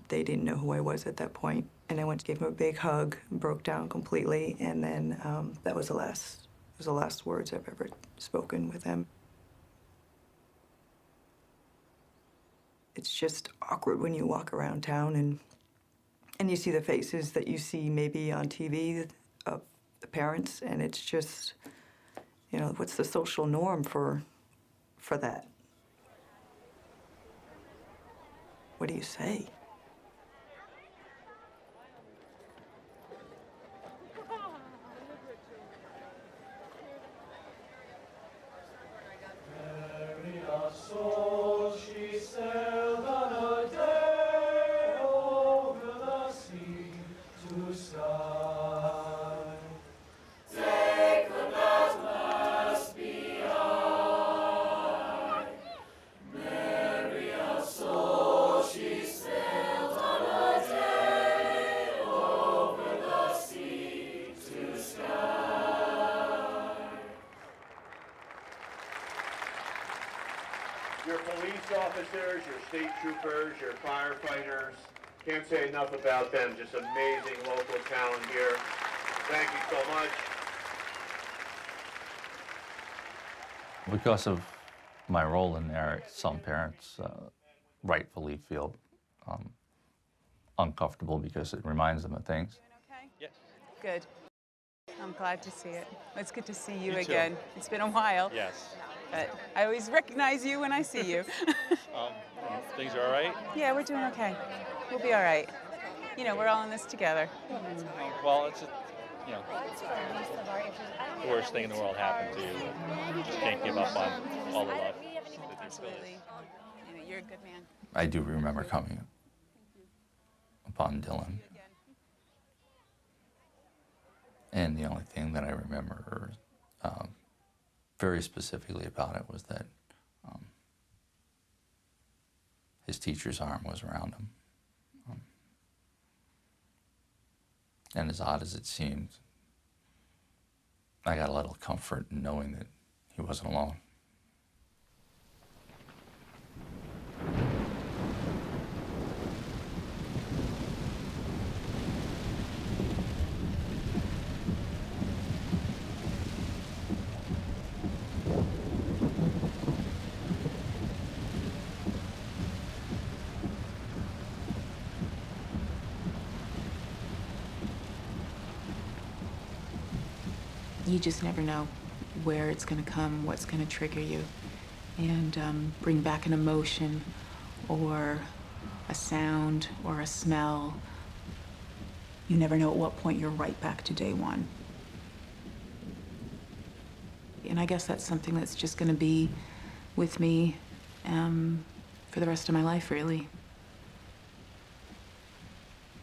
They didn't know who I was at that point, and I went to give him a big hug, broke down completely, and then that was the last words I've ever spoken with him. It's just awkward when you walk around town and you see the faces that you see maybe on TV of the parents, and it's just, you know, what's the social norm for that? What do you say? Your police officers, your state troopers, your firefighters, can't say enough about them. Just amazing local talent here. Thank you so much. Because of my role in there, some parents rightfully feel uncomfortable because it reminds them of things. Yes. Good. I'm glad to see it. It's good to see you You too. again. It's been a while. Yes. But I always recognize you when I see you. Things are all right? Yeah, we're doing okay. We'll be all right. You know, we're all in this together. Well, it's the worst thing in the world happened to you. You just can't give up on all the love. Absolutely. You know, you're a good man. I do remember coming upon Dylan. And the only thing that I remember very specifically about it was that his teacher's arm was around him. And as odd as it seemed, I got a little comfort in knowing that he wasn't alone. You just never know where it's going to come, what's going to trigger you, and bring back an emotion or a sound or a smell. You never know at what point you're right back to day one. And I guess that's something that's just going to be with me for the rest of my life, really.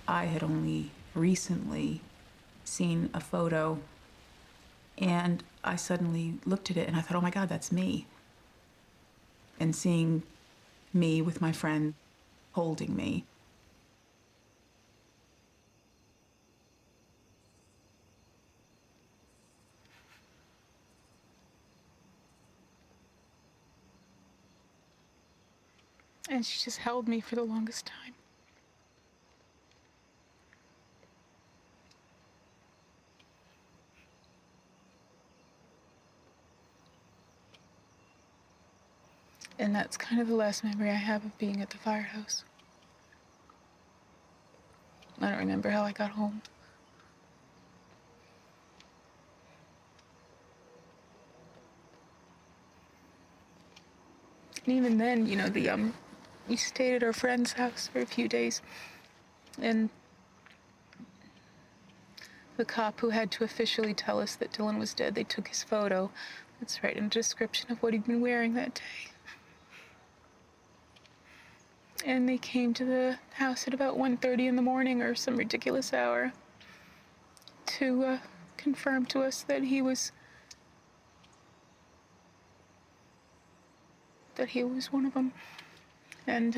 I had only recently seen a photo, and I suddenly looked at it and I thought, oh my God, that's me. And seeing me with my friend holding me. And she just held me for the longest time. And that's kind of the last memory I have of being at the firehouse. I don't remember how I got home. And even then, you know, the we stayed at our friend's house for a few days, and the cop who had to officially tell us that Dylan was dead, they took his photo. That's right, and a description of what he'd been wearing that day. And they came to the house at about 1:30 in the morning or some ridiculous hour to confirm to us that he was one of them. And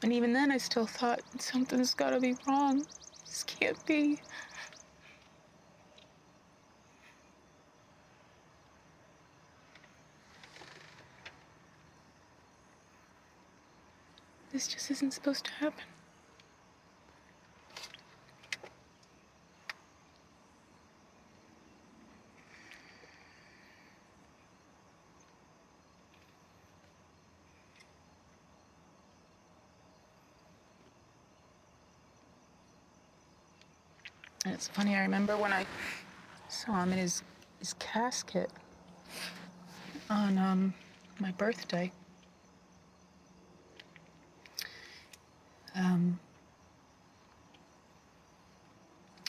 even then I still thought something's gotta be wrong. This can't be. This just isn't supposed to happen. And it's funny, I remember when I saw him in his casket on my birthday.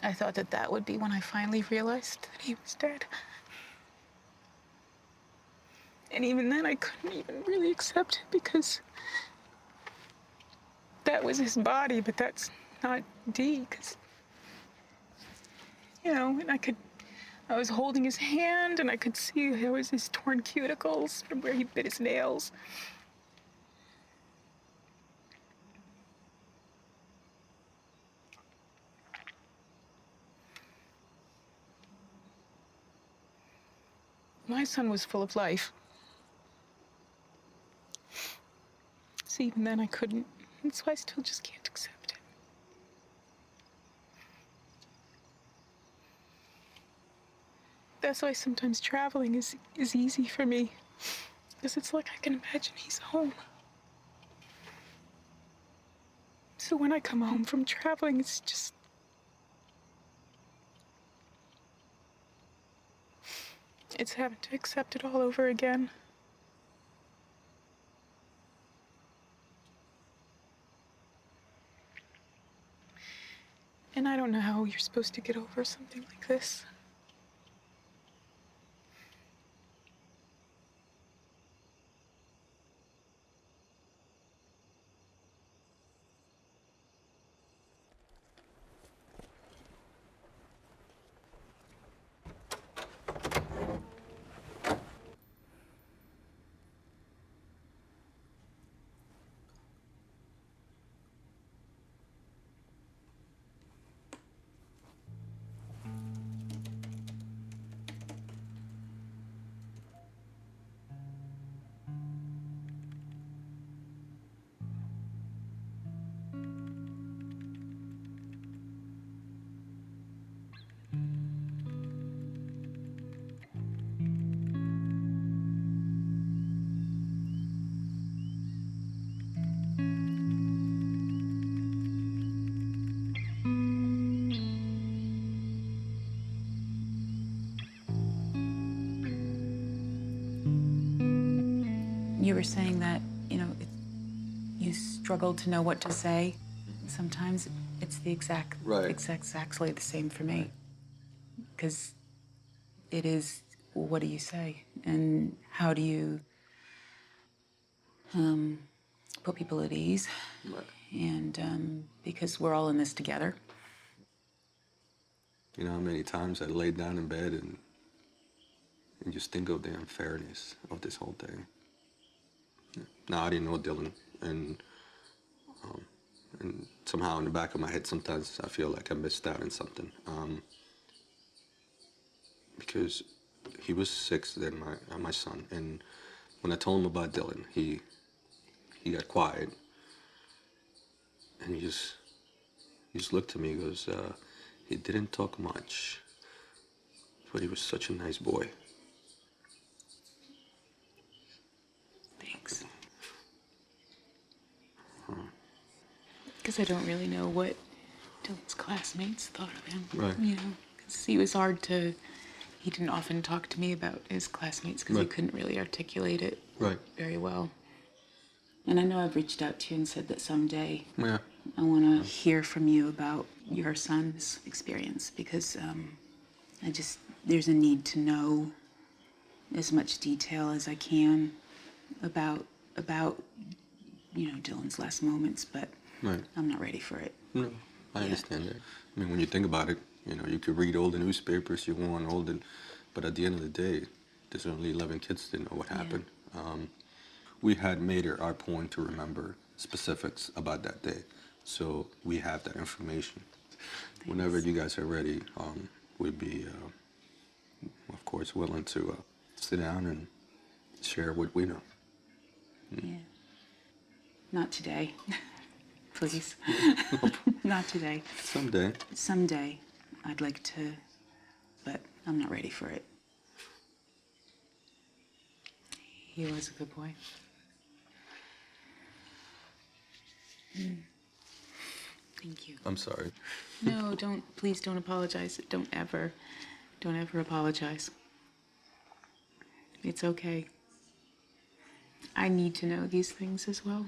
I thought that would be when I finally realized that he was dead. And even then, I couldn't even really accept it because that was his body, but that's not Dee, because, you know, and I was holding his hand and I could see there was his torn cuticles from where he bit his nails. My son was full of life. So even then I couldn't. That's why I still just can't accept it. That's why sometimes traveling is easy for me. Because it's like I can imagine he's home. So when I come home from traveling, it's just... it's having to accept it all over again. And I don't know how you're supposed to get over something like this. You were saying that, you know, you struggle to know what to say. Sometimes it's the exactly the same for me. Because it is, what do you say? And how do you put people at ease? Right. And because we're all in this together. You know how many times I laid down in bed and just think of the unfairness of this whole thing. Now, I didn't know Dylan, and somehow in the back of my head, sometimes I feel like I missed out on something. Because he was 6 then, my son, and when I told him about Dylan, he got quiet, and he just looked at me and goes, he didn't talk much, but he was such a nice boy. Thanks. Because I don't really know what Dylan's classmates thought of him. Right. You know, because he didn't often talk to me about his classmates because he couldn't really articulate it Right. very well. And I know I've reached out to you and said that someday Yeah. I want to hear from you about your son's experience, because there's a need to know as much detail as I can about Dylan's last moments, but Right. I'm not ready for it. No, I understand that. I mean, when you think about it, you could read all the newspapers you want, but at the end of the day, there's only 11 kids that know what happened. We had made it our point to remember specifics about that day, so we have that information. Thanks. Whenever you guys are ready, we'd be, of course, willing to sit down and share what we know. Yeah. Not today. Please. Not today. Someday. Someday, I'd like to, but I'm not ready for it. He was a good boy. Thank you. I'm sorry. No, please don't apologize. Don't ever apologize. It's okay. I need to know these things as well.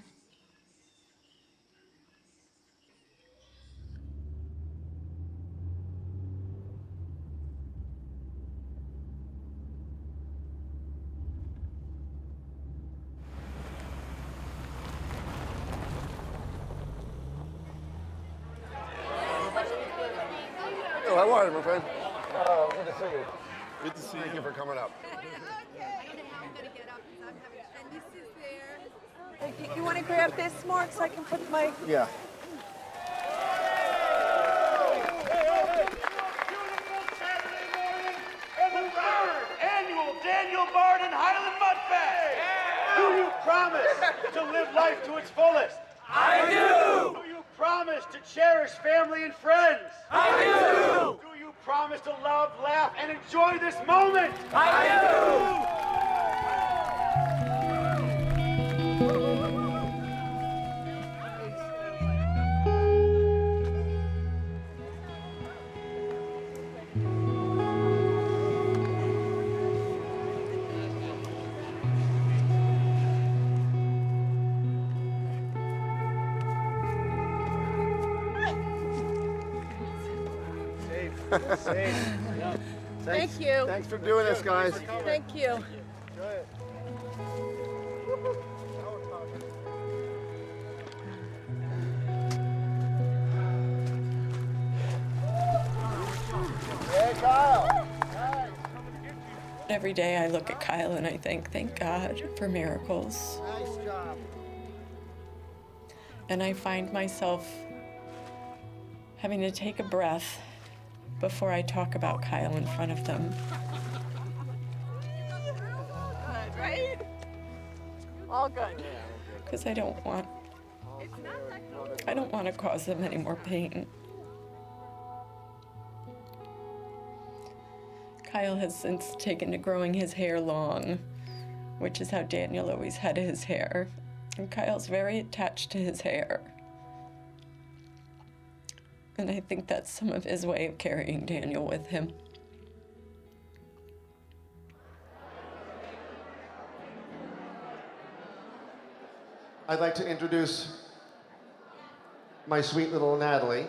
How are you, my friend? Good to see you. Good to see you. Thank you for coming up. You want to grab this, Mark, so I can put my... Yeah. And the third annual Daniel Barden Highland Mud Fest. Do you promise to live life to its fullest? I do. Do you promise to cherish family and friends? I do. Do you promise to love, laugh, and enjoy this moment? I do. Thank you. Thanks for doing this, guys. Thank you. Hey, Kyle. Every day I look at Kyle and I think, thank God for miracles. Nice job. And I find myself having to take a breath before I talk about Kyle in front of them. Good, right? All good. Because I don't want to cause them any more pain. Kyle has since taken to growing his hair long, which is how Daniel always had his hair. And Kyle's very attached to his hair. And I think that's some of his way of carrying Daniel with him. I'd like to introduce my sweet little Natalie.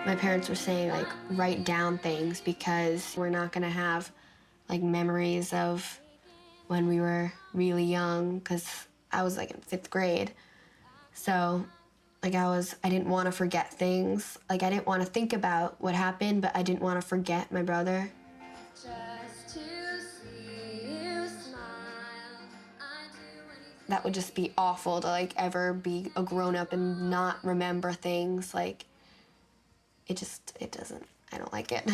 My parents were saying, like, write down things because we're not gonna have, like, memories of when we were really young, because I was, like, in 5th grade. So, like, I didn't want to forget things. Like, I didn't want to think about what happened, but I didn't want to forget my brother. That would just be awful to, like, ever be a grown-up and not remember things. Like, it doesn't, I don't like it.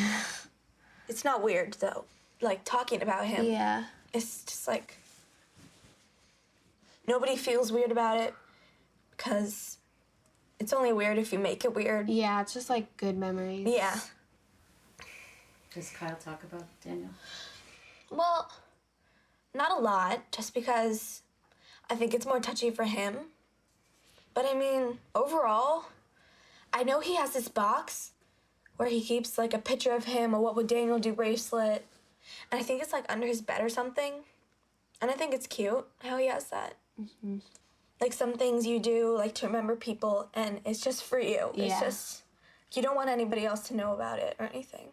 It's not weird, though. Like, talking about him. Yeah. It's just like... Nobody feels weird about it because it's only weird if you make it weird. Yeah, it's just like good memories. Yeah. Does Kyle talk about Daniel? Well, not a lot, just because I think it's more touchy for him. But I mean, overall, I know he has this box where he keeps like a picture of him, a What Would Daniel Do bracelet. And I think it's like under his bed or something. And I think it's cute how he has that. Mm-hmm. Like some things you do, like to remember people, and it's just for you. Yeah. It's just, you don't want anybody else to know about it or anything.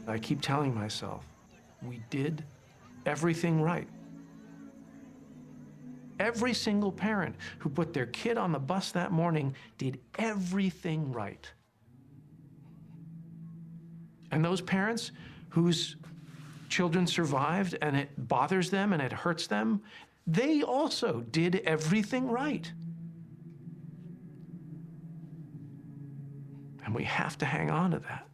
I keep telling myself, we did everything right. Every single parent who put their kid on the bus that morning did everything right. And those parents whose children survived and it bothers them and it hurts them, they also did everything right. And we have to hang on to that.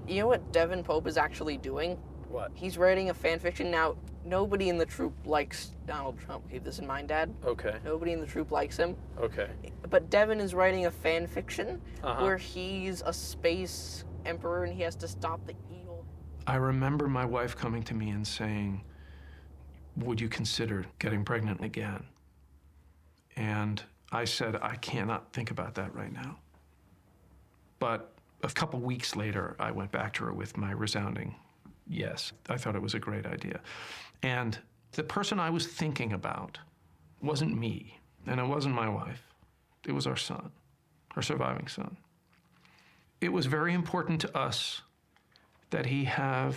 You know what Devin Pope is actually doing? What? He's writing a fan fiction. Now, nobody in the troop likes Donald Trump. Keep this in mind, Dad. Okay. Nobody in the troop likes him. Okay. But Devin is writing a fan fiction Uh-huh. where he's a space emperor and he has to stop the evil. I remember my wife coming to me and saying, would you consider getting pregnant again? And I said, I cannot think about that right now. But a couple weeks later, I went back to her with my resounding yes. I thought it was a great idea. And the person I was thinking about wasn't me, and it wasn't my wife. It was our son, our surviving son. It was very important to us that he have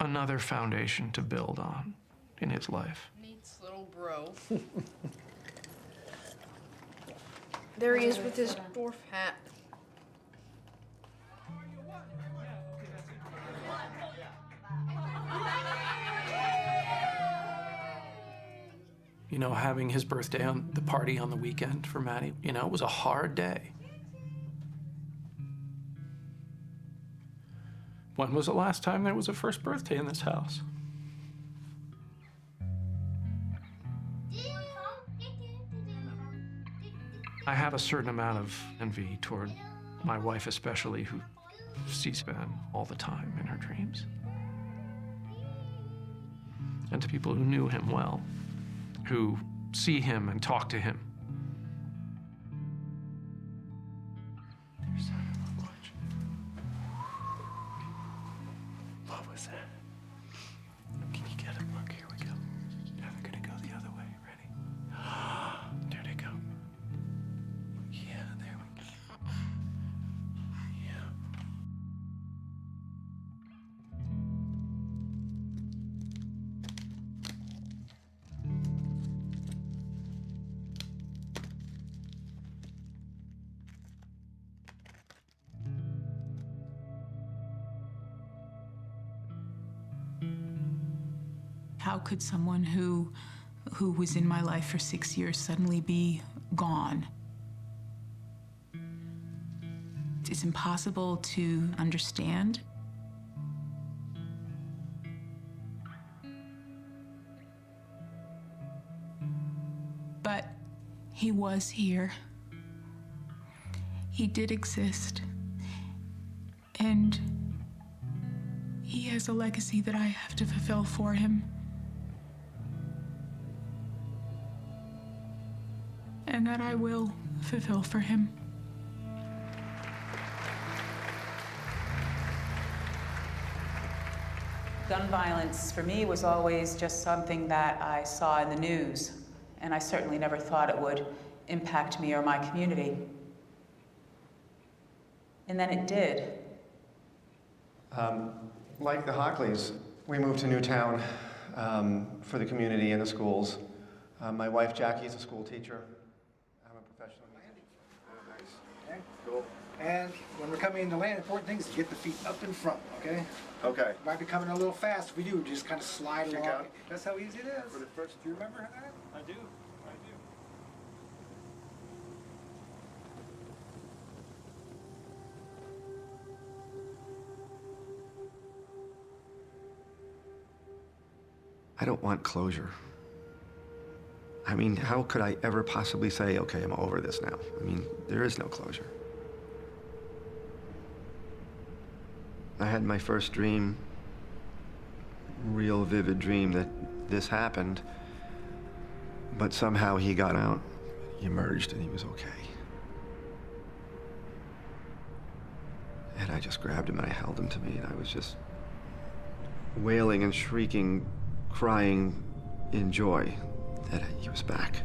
another foundation to build on in his life. Nate's little bro. There he is with his dwarf hat. You know, having his birthday on the party on the weekend for Maddie, you know, it was a hard day. When was the last time there was a first birthday in this house? I have a certain amount of envy toward my wife especially, who sees Ben all the time in her dreams. And to people who knew him well, who see him and talk to him. What was that? Can you get him? Look, here we go. Now they're gonna go the other way. Ready? There they go. Yeah, there we go. Yeah. How could someone who was in my life for 6 years suddenly be gone? It's impossible to understand. But he was here. He did exist. And he has a legacy that I have to fulfill for him. and that I will fulfill for him. Gun violence for me was always just something that I saw in the news, and I certainly never thought it would impact me or my community. And then it did. Like the Hockleys, we moved to Newtown for the community and the schools. My wife Jackie is a school teacher. I'm a professional musician. Oh, nice. Okay, cool. And when we're coming into land, important thing is to get the feet up in front, okay? Okay. Might be coming a little fast. If we do, just kind of slide Kick along. out. That's how easy it is. For the first, do you remember that? I do. I don't want closure. I mean, how could I ever possibly say, okay, I'm over this now? I mean, there is no closure. I had my first dream, real vivid dream that this happened, but somehow he got out, he emerged, and he was okay. And I just grabbed him and I held him to me, and I was just wailing and shrieking, crying in joy that he was back.